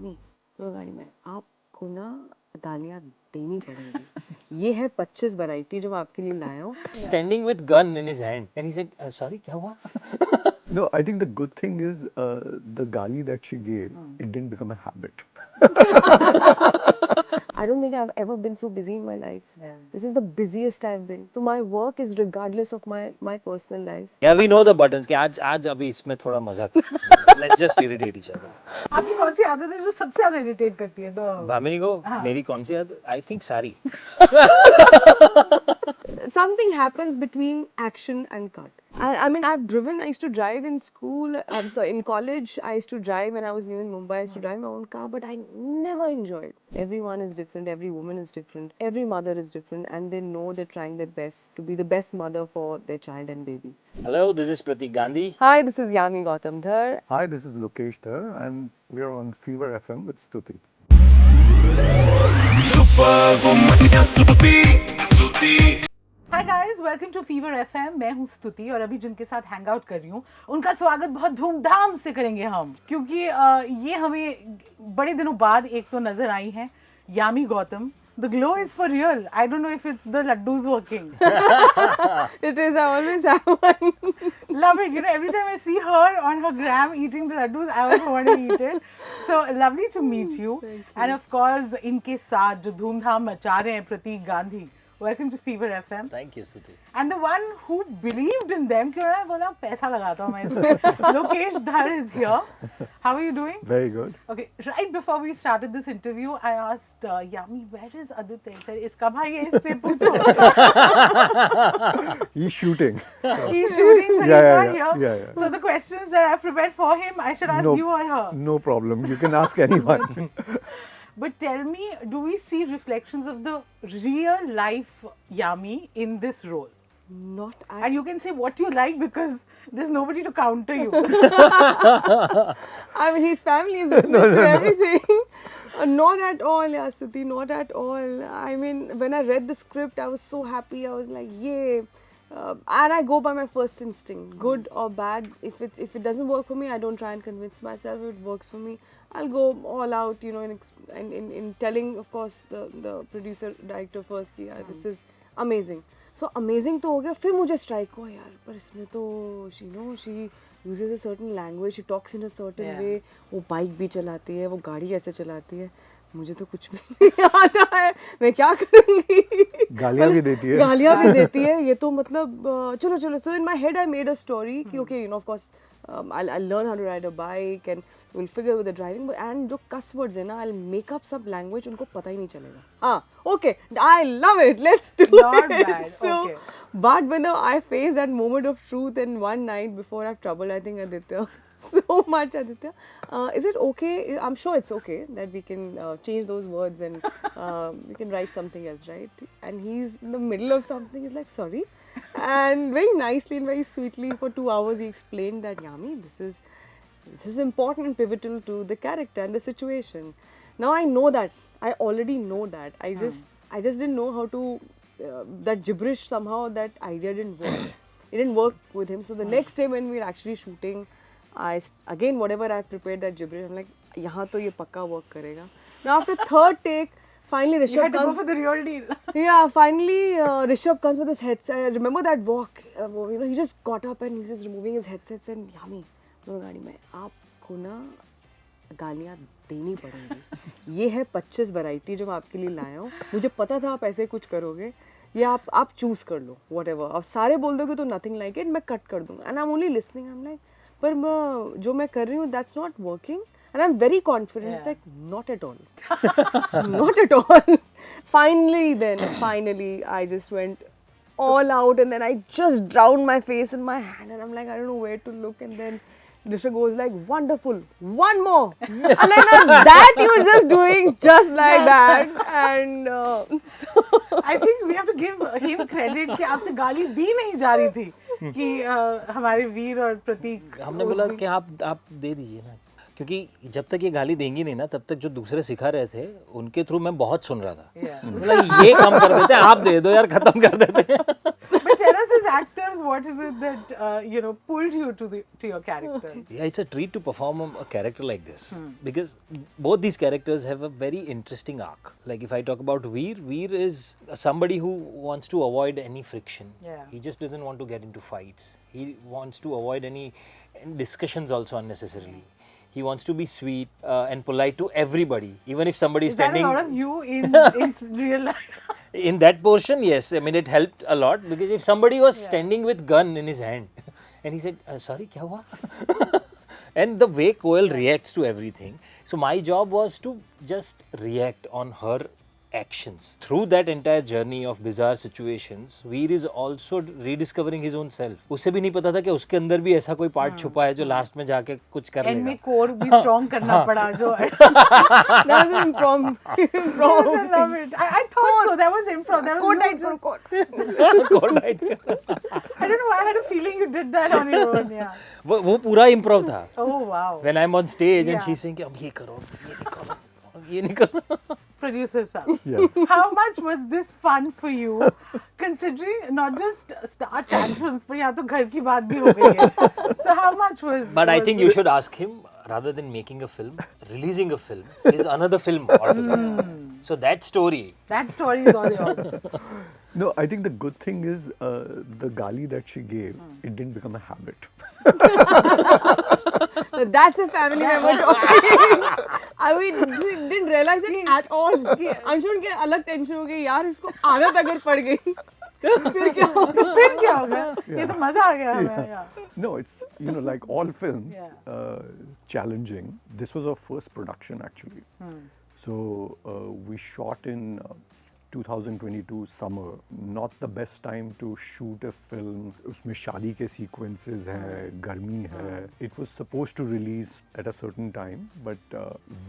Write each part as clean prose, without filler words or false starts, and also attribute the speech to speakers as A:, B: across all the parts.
A: यामी तो गाड़ी में आपको ना गालियाँ देनी पड़ेंगी। ये है 25 वैरायटी जो मैं आपके लिए लाया हूँ।
B: Standing with gun in his hand, and he said, "Sorry, क्या हुआ?"
C: No, I think the good thing is the gali that she gave, it didn't become a habit.
A: I don't think I've ever been so busy in my life. This is the busiest I've been. So my work is regardless of my personal life.
B: Yeah, we know the buttons. कि आज अभी इसमें थोड़ा मजाक. Let's just irritate each other.
D: आपकी कौन सी आदत है जो सबसे ज्यादा इरिटेट करती है? तो
B: भामिनी को मेरी कौन सी आदत? I think सारी.
A: Something happens between action and cut. I mean, I've driven, I used to drive in school, I'm sorry, in college, I used to drive when I was new in Mumbai, I used to drive my own car, but I never enjoyed. Everyone is different, every woman is different, every mother is different, and they know they're trying their best to be the best mother for their child and baby.
B: Hello, this is Pratik Gandhi.
A: Hi, this is Yami Gautam Dhar.
C: Hi, this is Lokesh Dhar, and we are on Fever FM with Stuti.
D: Hi guys, welcome to Fever FM. मैं हूं स्तुति और अभी जिनके साथ hang out कर रही हूं उनका स्वागत बहुत धूमधाम से करेंगे हम, क्योंकि ये हमें बड़े दिनों बाद एक तो नजर आई हैं, Yami Gautam. The glow is for real. I don't know if it's the laddus working.
A: It is, I always have one.
D: Love it. You know, every time I see her on her gram eating the laddus, I also want to eat it. So lovely to meet you. And of course, इनके साथ जो धूमधाम मचा रहे हैं प्रतीक Gandhi. Welcome to Fever FM.
B: Thank you, Stuti.
D: And the one who believed in them, क्यों ना बोला पैसा लगाता हूँ मैं इसमें। Lokesh Dhar is here. How are you doing?
C: Very good.
D: Okay, right before we started this interview, I asked Yami, where is Aditya? I said, इसका भाई है, इससे पूछो।
C: He's shooting.
D: He's shooting, so he's not here.
C: Yeah.
D: So the questions that I've prepared for him, I should ask
C: No,
D: you or her.
C: no problem. You can ask anyone.
D: But tell me, do we see reflections of the real life Yami in this role?
A: Not I.
D: And you can say what you like because there's nobody to counter you.
A: I mean, his family is witness to everything. Not at all, Yasuti, not at all. I mean, when I read the script, I was so happy. I was like, yay. And I go by my first instinct, good or bad. If it doesn't work for me, I don't try and convince myself. If it works for me, I'll go all out, you know, in telling, of course, the producer, director first कि यार this is amazing. So amazing तो हो गया, फिर मुझे strike हुआ यार, पर इसमें तो she uses a certain language, she talks in a certain way, वो bike भी चलाती है, वो गाड़ी ऐसे चलाती है, मुझे तो कुछ भी नहीं आता है, मैं क्या करूँगी?
C: गालियाँ भी देती है।
A: गालियाँ भी देती है, ये तो मतलब चलो. So in my head I made a story कि okay, you know, of course I'll learn how to ride a bike and we'll figure with the driving, and जो cuss words है ना, I'll make up some language, उनको पता ही नहीं चलेगा. हाँ, okay, I love it. Let's do
D: Not
A: it.
D: bad,
A: So,
D: okay.
A: but when I faced that moment of truth in one night before I have troubled, I think Aditya so much, Aditya. Is it okay? I'm sure it's okay that we can change those words and we can write something else, right? And he's in the middle of something. He's like, sorry. And very nicely and very sweetly for 2 hours he explained that, Yami, this is important and pivotal to the character and the situation. Now I know that. I already know that. I just didn't know how to, that gibberish somehow, that idea didn't work. It didn't work with him. So the next day when we were actually shooting, again, whatever I prepared that gibberish, I'm like, यहाँ तो ये पक्का work करेगा. Now after third take, finally
D: You
A: Rishabh
D: had to go
A: comes.
D: for the real deal.
A: Yeah, finally Rishabh comes with his headset. I remember that walk. You know, he just got up and he's just removing his headsets and Yami, दोनों गाड़ी में आपको ना गालियाँ देनी पड़ेंगी. ये है 25 वैरायटी जो मैं आपके लिए लाया हूँ. मुझे पता था आप ऐसे कुछ करोगे. ये आप चूज कर लो, whatever. अब सारे बोल दोगे तो nothing like it, मैं कट कर दूँगा. And I'm only listening. I'm like, पर जो मैं कर रही हूँ, that's not working. And I'm very confident. It's like, not at all. Not at all. Finally, I just went all out and then I just drowned my face in my hand and I'm like, I don't know where to look. And then Disha goes like, wonderful, one more. And then that you were just doing just like that. And
D: I think we have to give him credit कि आपसे गाली दी नहीं जा रही थी कि हमारे वीर और प्रतीक।
B: हमने बोला कि आप दे दीजिए ना, क्योंकि जब तक ये गाली देंगी नहीं ना, तब तक जो दूसरे सिखा रहे थे उनके थ्रू मैं बहुत सुन रहा था. बोला ये कम कर देते हैं, आप दे दो यार, खत्म कर देते हैं.
D: But tell us his actors, what is it that pulled you to your characters?
B: Yeah, it's a treat to perform a character like this because both these characters have a very interesting arc. Like if I talk about Veer is somebody who wants to avoid any friction.
D: Yeah.
B: He just doesn't want to get into fights. He wants to avoid any discussions also unnecessarily. He wants to be sweet and polite to everybody, even if somebody is
D: Is that
B: standing.
D: a lot of you in real life?
B: In that portion, yes. I mean, it helped a lot because if somebody was standing with gun in his hand and he said, sorry, kya hua? And the way Koel reacts to everything. So my job was to just react on her actions. Through that entire journey of bizarre situations, Veer is also rediscovering his own self. उसे भी नहीं पता था कि उसके अंदर भी ऐसा कोई पार्ट छुपा है जो लास्ट में जाके कुछ कर
D: एंड
B: लेगा.
D: में कोर भी स्ट्रॉन्ग करना पड़ा जो
A: That's an improv.
D: I love it. I thought so. That was improv. That was
A: Code
D: you
A: tight
D: just-
A: for code.
D: I don't know why I had a feeling you did that on your own. Yeah.
B: वो पूरा improv था.
D: Oh wow.
B: When I'm on stage and
D: Yeah.
B: she's saying कि अब ये करो, ये नहीं करो, ये नहीं करो.
D: Producer sir.
C: Yes.
D: How much was this fun for you, considering not just star tantrums, but यहाँ तो घर की बात भी हो गई है. So how much was?
B: But I
D: was
B: think you should ask him, rather than making a film, releasing a film is another film altogether. So that story.
D: that story is all yours.
C: No, I think the good thing is the gali that she gave, it didn't become a habit.
A: That's a family member talking. I mean, didn't realize it at all. I'm sure उनके अलग tension हो गई यार इसको आदत अगर पड़ गई फिर क्या होगा?
D: फिर क्या होगा? ये तो मजा आ गया हमें. Yeah.
C: No, it's, like all films,
D: Yeah.
C: challenging. This was our first production actually. So we shot in 2022 summer. Not the best time to shoot a film. उसमें शादी के sequences हैं, गर्मी है. It was supposed to release at a certain time, but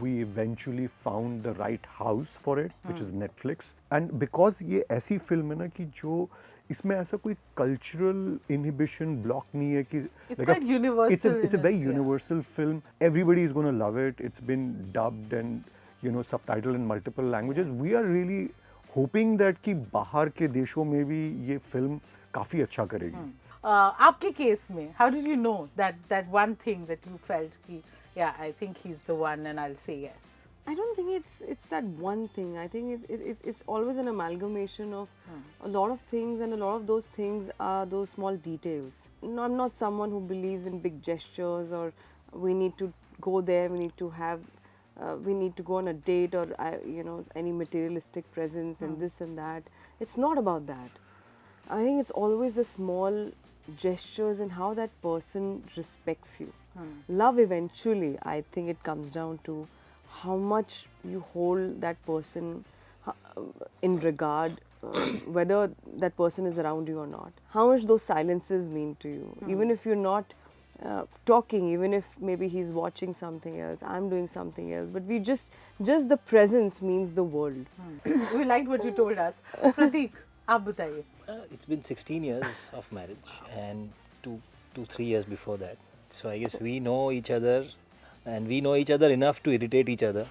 C: we eventually found the right house for it, which is Netflix. And because ये ऐसी film है ना कि जो इसमें ऐसा कोई cultural inhibition block नहीं है कि
D: It's quite universal
C: It's a
D: in
C: very
D: its, yeah.
C: universal film. Everybody is going to love it. It's been dubbed and subtitled in multiple languages. We are really hoping that कि बाहर के देशों में भी ये फिल्म काफी अच्छा करेगी.
D: आपके केस में, how did you know that one thing that you felt कि yeah, I think he's the one and I'll say yes?
A: I don't think it's that one thing. I think it's always an amalgamation of a lot of things, and a lot of those things are those small details. No, I'm not someone who believes in big gestures or we need to go there, we need to have, we need to go on a date or any materialistic presence and this and that. It's not about that. I think it's always the small gestures and how that person respects you. Love eventually, I think it comes down to how much you hold that person in regard, whether that person is around you or not. How much those silences mean to you, even if you're not talking, even if maybe he's watching something else, I'm doing something else, but we just the presence means the world.
D: We liked what you told us. Prateek, आप बताइए.
B: It's been 16 years of marriage and 3 years before that. So I guess we know each other and we know each other enough to irritate each other.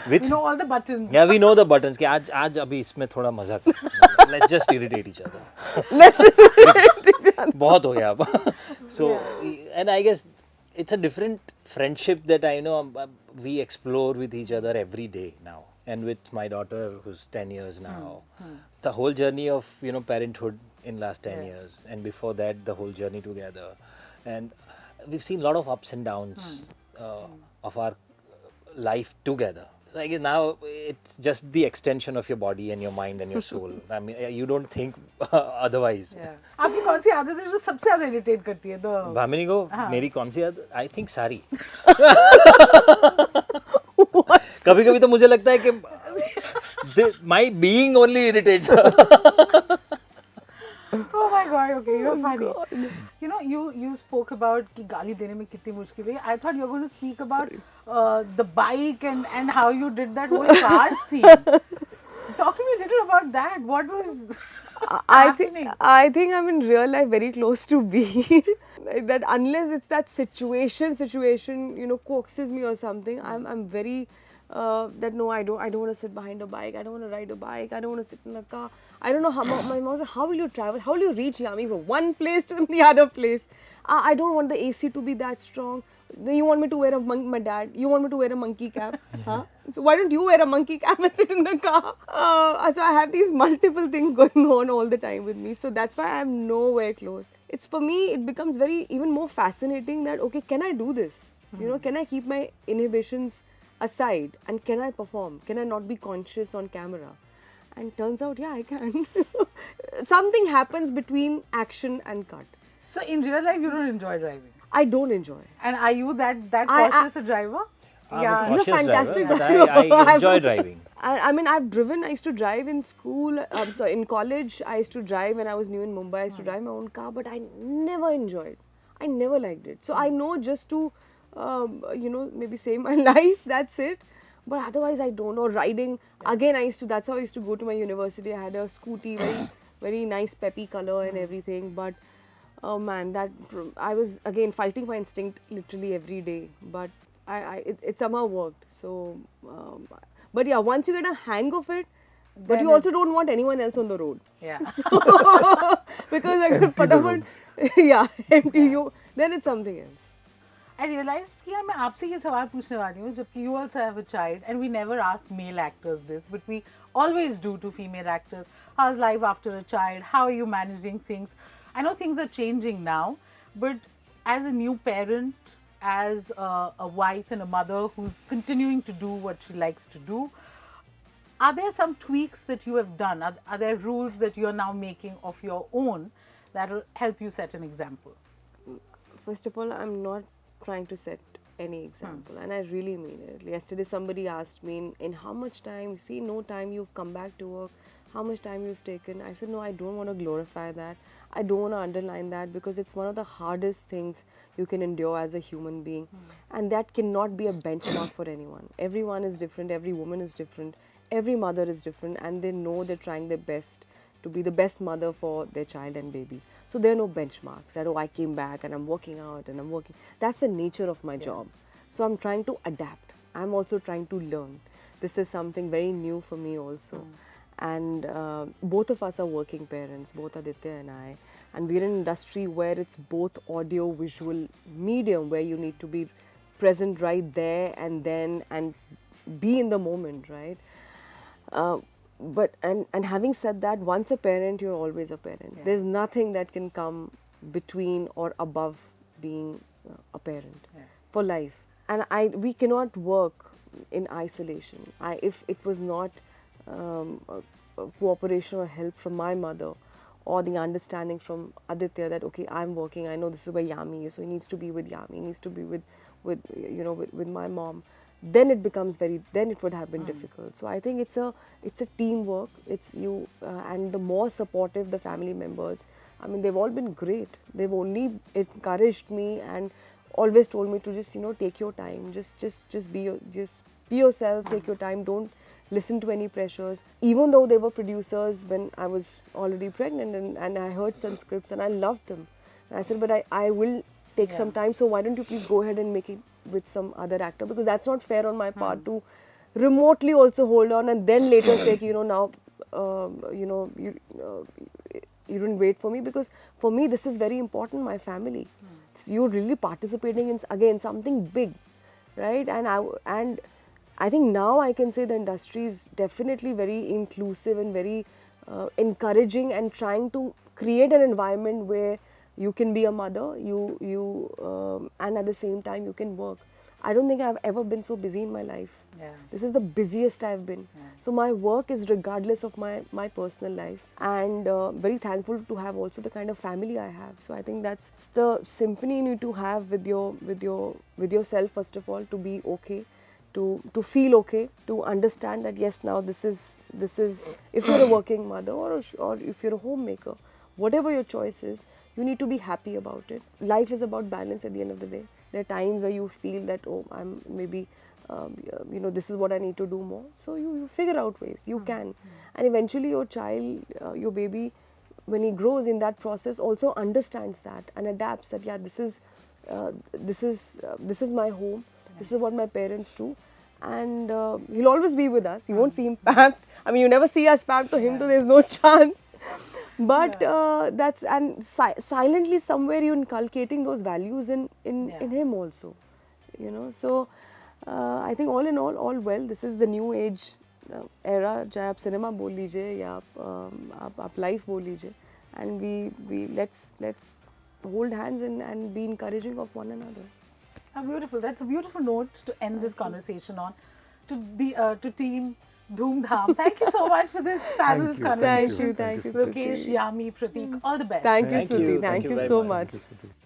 B: With
D: You know all the buttons.
B: yeah, we know the buttons. कि आज अभी इसमें थोड़ा मजा करते हैं. Let's just irritate each other.
A: Let's just
B: बहुत हो गया अब. So and I guess it's a different friendship that I know we explore with each other every day now. And with my daughter who's 10 years now, the whole journey of parenthood in last 10 years, and before that the whole journey together, and we've seen a lot of ups and downs of our life together. So I guess now it's just the extension of your body and your mind and your soul. I mean, you don't think otherwise.
D: Yeah. आपकी कौन सी आदत है जो सबसे ज़्यादा irritate करती है? तो
B: भामिनी को मेरी कौन सी आदत? I think सारी. कभी कभी तो मुझे लगता है कि my being only irritates her.
D: Oh my God! Okay, you're funny. You spoke about कि गाली देने में कितनी मुश्किल है. I thought you were going to speak about the bike and how you did that whole car scene. Talk to me a little about that. What was happening?
A: I think I'm in real life very close to Veer. That unless it's that situation coaxes me or something, I'm very that no, I don't want to sit behind a bike. I don't want to ride a bike. I don't want to sit in a car. I don't know how. My mom said, how will you travel? How will you reach Yami from one place to the other place? I don't want the AC to be that strong. You want me to wear my dad, you want me to wear a monkey cap? Huh? So why don't you wear a monkey cap and sit in the car? So I have these multiple things going on all the time with me. So that's why I'm nowhere close. It's for me, it becomes very even more fascinating that, okay, can I do this? You know, can I keep my inhibitions aside and can I perform? Can I not be conscious on camera? And turns out, yeah, I can. Something happens between action and cut.
D: So in real life, you don't enjoy driving.
A: I don't enjoy.
D: And are you that
A: I-
D: cautious a driver?
B: I'm
A: You're
B: a cautious
A: fantastic
B: driver,
A: driver.
B: but I enjoy driving.
A: I mean, I've driven. I used to drive in school. So in college, I used to drive when I was new in Mumbai. I used to drive my own car, but I never enjoyed. I never liked it. So I know just to, maybe save my life. That's it. But otherwise, I don't know. Riding again, That's how I used to go to my university. I had a scooty, very nice peppy color and everything. But oh man, I was again fighting my instinct literally every day. But it somehow worked. So, but yeah, once you get a hang of it, but
D: Then
A: you also don't want anyone else on the road.
D: Yeah.
A: Because like, yeah, empty you, then it's something else.
D: I realized कि यार मैं आपसे ये सवाल पूछने वाली हूँ जबकि you also have a child and we never ask male actors this but we always do to female actors. How's life after a child? How are you managing things? I know things are changing now, but as a new parent, as a wife and a mother who's continuing to do what she likes to do, are there some tweaks that you have done? Are there rules that you're now making of your own that will help you set an example?
A: First of all, I'm not trying to set any example, and I really mean it. Yesterday, somebody asked me, in how much time, see, no time, you've come back to work, how much time you've taken. I said, no, I don't want to glorify that. I don't want to underline that because it's one of the hardest things you can endure as a human being. And that cannot be a benchmark for anyone. Everyone is different, every woman is different, every mother is different, and they know they're trying their best to be the best mother for their child and baby. So there are no benchmarks that, oh, I came back and I'm working out and I'm working. That's the nature of my job. So I'm trying to adapt. I'm also trying to learn. This is something very new for me also. And both of us are working parents, both Aditya and I. And we're in an industry where it's both audio, visual medium, where you need to be present right there and then and be in the moment, right? But having said that, once a parent, you're always a parent.
D: Yeah.
A: There's nothing that can come between or above being a parent for life. And we cannot work in isolation. If it was not a cooperation or help from my mother or the understanding from Aditya that, okay, I'm working, I know this is where Yami is, so he needs to be with Yami, he needs to be with my mom, then it becomes then it would have been difficult. So I think it's a teamwork. It's you and the more supportive the family members. I mean, they've all been great. They've only encouraged me and always told me to just take your time, just be yourself, take your time, don't listen to any pressures. Even though they were producers when I was already pregnant and I heard some scripts and I loved them. And I said, but I will take some time, so why don't you please go ahead and make it with some other actor, because that's not fair on my part to remotely also hold on and then later say, now, you didn't wait for me, because for me this is very important, my family. You're really participating in, again, something big, right? And I think now I can say the industry is definitely very inclusive and very encouraging and trying to create an environment where you can be a mother, and at the same time you can work. I don't think I've ever been so busy in my life.
D: Yeah.
A: This is the busiest I've been. So my work is regardless of my personal life, and very thankful to have also the kind of family I have. So I think that's the symphony you need to have with yourself, first of all, to be okay, to feel okay, to understand that yes, now this is if you're a working mother or if you're a homemaker, whatever your choice is, you need to be happy about it. Life is about balance at the end of the day. There are times where you feel that, oh, I'm maybe, this is what I need to do more. So you figure out ways, you can. And eventually your child, your baby, when he grows in that process, also understands that and adapts that, yeah, this is my home, this is what my parents do. and he'll always be with us. You won't see him pamped. I mean, you never see us pamped to him, so there's no chance. But that's and silently somewhere you're inculcating those values in him also, you know. So I think all in all well. This is the new age era. चाहे आप cinema बोल लीजिए या आप life बोल लीजिए, and we let's hold hands and be encouraging of one another.
D: How beautiful! That's a beautiful note to end this conversation on. To team Dhoom Dham. Thank you so much for this fabulous conversation.
A: Thank you,
D: Lokesh, Yami, Prateek, all the best.
A: Thank you,
B: Thank you.
A: Suti.
B: Thank
A: Thank
B: you
A: you
B: very
A: so
B: much.
A: much.
C: Thank you, Suti.